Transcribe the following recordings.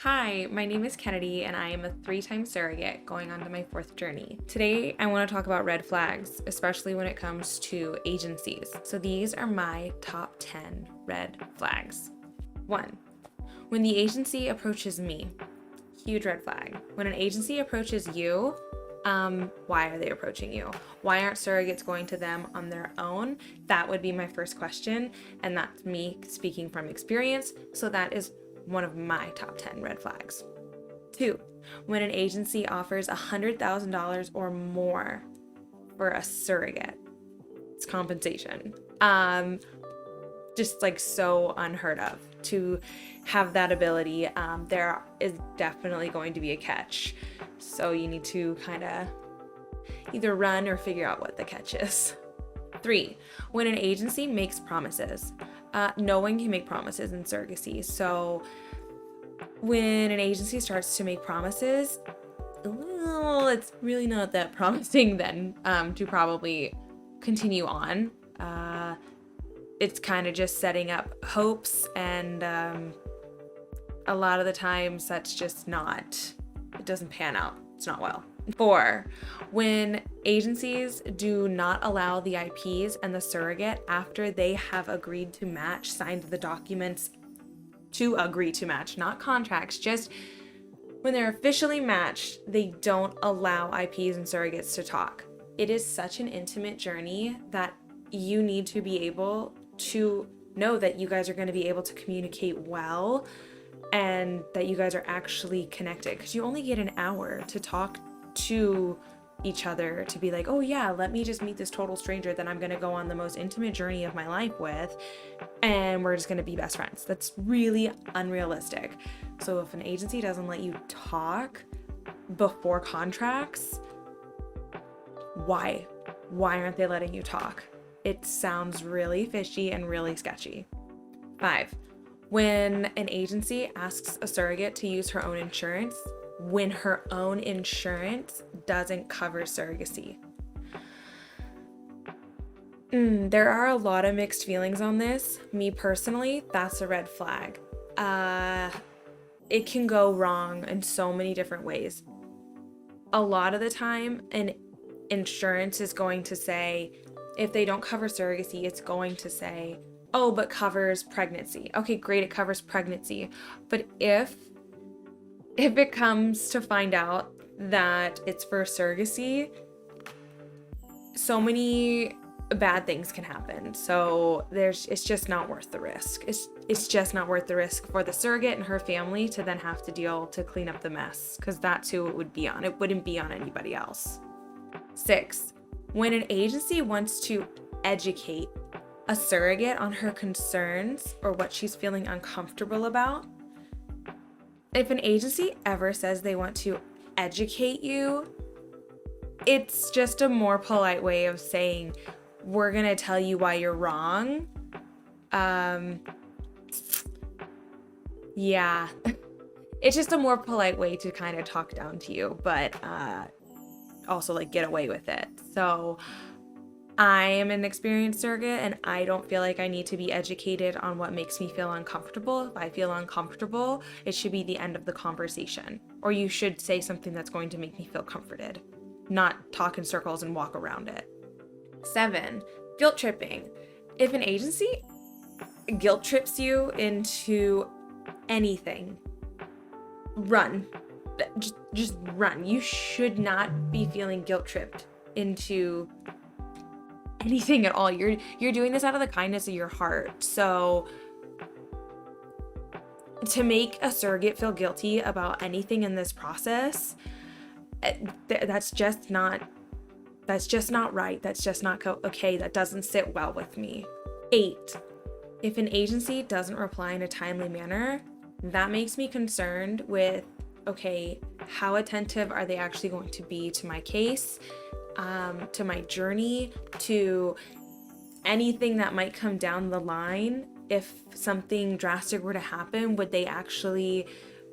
Hi, my name is Kennedy and I am a 3-time surrogate going on to my 4th journey. Today, I want to talk about red flags, especially when it comes to agencies. So these are my top 10 red flags. 1. When the agency approaches me, huge red flag. When an agency approaches you, why are they approaching you? Why aren't surrogates going to them on their own? That would be my first question, and that's me speaking from experience, so that is one of my top 10 red flags. 2, when an agency offers $100,000 or more for a surrogate. It's compensation. Just like so unheard of to have that ability. There is definitely going to be a catch. So you need to kind of either run or figure out what the catch is. 3, when an agency makes promises. No one can make promises in surrogacy. So when an agency starts to make promises, well, it's really not that promising then to probably continue on. It's kind of just setting up hopes, and a lot of the times that's just not, it doesn't pan out. It's not well. 4, when agencies do not allow the IPs and the surrogate after they have agreed to match, signed the documents to agree to match, not contracts, just when they're officially matched, they don't allow IPs and surrogates to talk. It is such an intimate journey that you need to be able to know that you guys are going to be able to communicate well and that you guys are actually connected, because you only get an hour to talk to each other, to be like, oh yeah, let me just meet this total stranger that I'm going to go on the most intimate journey of my life with, and we're just going to be best friends. That's really unrealistic. So if an agency doesn't let you talk before contracts, why aren't they letting you talk? It sounds really fishy and really sketchy. 5, when an agency asks a surrogate to use her own insurance when her own insurance doesn't cover surrogacy. There are a lot of mixed feelings on this. Me personally, that's a red flag. It can go wrong in so many different ways. A lot of the time, an insurance is going to say, if they don't cover surrogacy, it's going to say, oh, but covers pregnancy. Okay, great, it covers pregnancy. But if it comes to find out that it's for surrogacy, so many bad things can happen. So it's just not worth the risk. It's just not worth the risk for the surrogate and her family to then have to deal to clean up the mess, because that's who it would be on. It wouldn't be on anybody else. 6, when an agency wants to educate a surrogate on her concerns or what she's feeling uncomfortable about. If an agency ever says they want to educate you, it's just a more polite way of saying, we're going to tell you why you're wrong. Yeah, it's just a more polite way to kind of talk down to you, but also like get away with it. So I am an experienced surrogate and I don't feel like I need to be educated on what makes me feel uncomfortable. If I feel uncomfortable, it should be the end of the conversation. Or you should say something that's going to make me feel comforted, not talk in circles and walk around it. 7, guilt tripping. If an agency guilt trips you into anything, run. Just run. You should not be feeling guilt tripped into anything at all. You're doing this out of the kindness of your heart. So to make a surrogate feel guilty about anything in this process, that's just not right. That's just not okay. That doesn't sit well with me. 8, if an agency doesn't reply in a timely manner, that makes me concerned with, okay, how attentive are they actually going to be to my case, to my journey, to anything that might come down the line. If something drastic were to happen, would they actually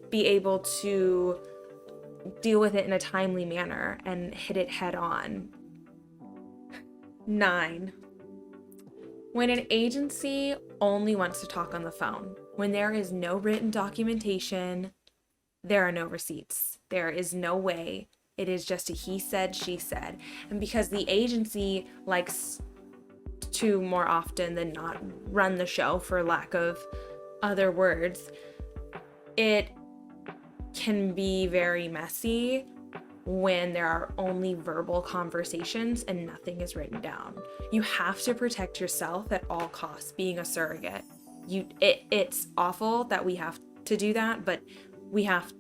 be able to deal with it in a timely manner and hit it head on? 9, when an agency only wants to talk on the phone, when there is no written documentation, there are no receipts. There is no way. It is just a he said, she said. And because the agency likes to more often than not run the show, for lack of other words, it can be very messy when there are only verbal conversations and nothing is written down. You have to protect yourself at all costs being a surrogate. It's awful that we have to do that, but we have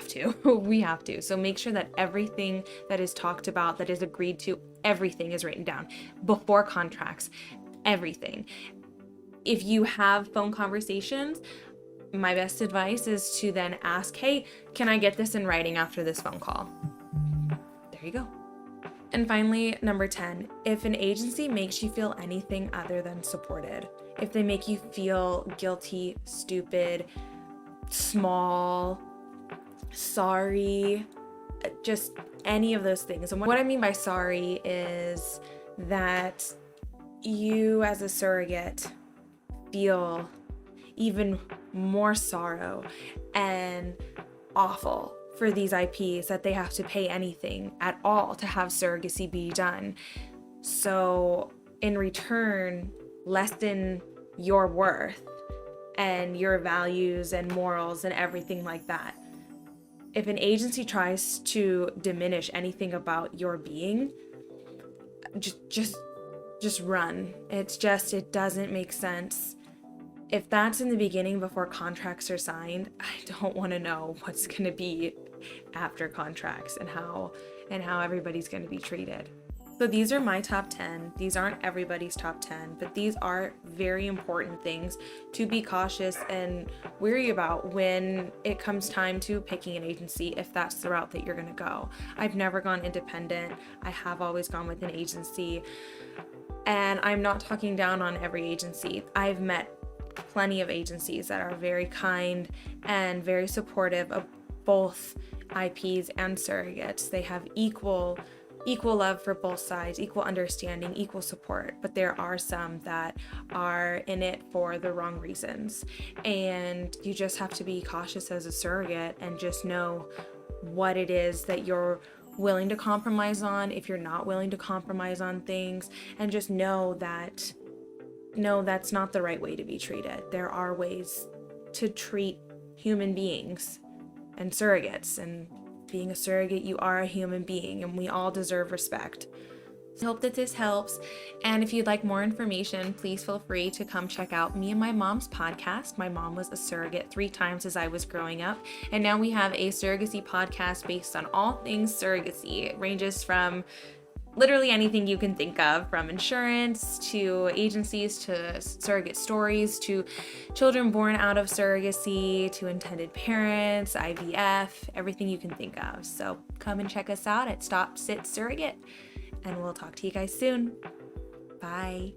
to. We have to. So make sure that everything that is talked about, that is agreed to, everything is written down before contracts, everything. If you have phone conversations, my best advice is to then ask, hey, can I get this in writing after this phone call? There you go. And finally, number 10, if an agency makes you feel anything other than supported, if they make you feel guilty, stupid, small, sorry, just any of those things. And what I mean by sorry is that you as a surrogate feel even more sorrow and awful for these IPs that they have to pay anything at all to have surrogacy be done. So in return, lessen your worth and your values and morals and everything like that. If an agency tries to diminish anything about your being, just run. It doesn't make sense. If that's in the beginning before contracts are signed, I don't want to know what's going to be after contracts and how everybody's going to be treated. So these are my top 10. These aren't everybody's top 10, but these are very important things to be cautious and wary about when it comes time to picking an agency, if that's the route that you're going to go. I've never gone independent. I have always gone with an agency. And I'm not talking down on every agency. I've met plenty of agencies that are very kind and very supportive of both IPs and surrogates. They have equal love for both sides, equal understanding, equal support, but there are some that are in it for the wrong reasons. And you just have to be cautious as a surrogate and just know what it is that you're willing to compromise on, if you're not willing to compromise on things, and just know that no, that's not the right way to be treated. There are ways to treat human beings and surrogates, and being a surrogate, you are a human being, and we all deserve respect. I hope that this helps, and if you'd like more information, please feel free to come check out me and my mom's podcast. My mom was a surrogate 3 times as I was growing up, and now we have a surrogacy podcast based on all things surrogacy. It ranges from literally anything you can think of, from insurance to agencies to surrogate stories to children born out of surrogacy to intended parents, IVF, everything you can think of. So come and check us out at Stop.Sit.Surrogate, and we'll talk to you guys soon. Bye.